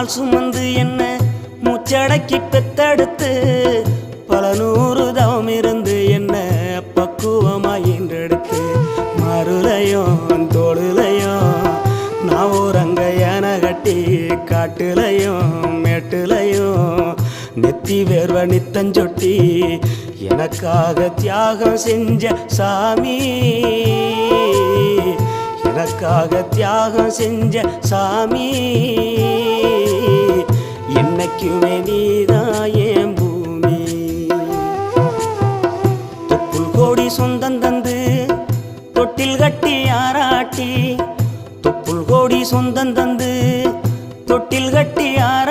பால் சுமந்து என்ன மூச்சடக்கி பெத்தெடுத்து பல நூறு தவம் இருந்து என்ன பக்குவமாய் ஈன்றெடுத்து மருளையும் தோளுலையும் நான் ஊரங்க என கட்டி காட்டுலையும் மேட்டுலையும் நெத்தி வேர்வ நித்தஞ்சொட்டி எனக்காக தியாகம் செஞ்ச சாமி, எனக்காக தியாகம் செஞ்ச சாமி, என்னைக்குமே நீதான் என் பூமி. தொப்புள் கோடி சொந்தம் தந்து தொட்டில் கட்டி ஆராட்டி, தொப்புள் கோடி சொந்தம் தந்து தொட்டில் கட்டி ஆராட்டி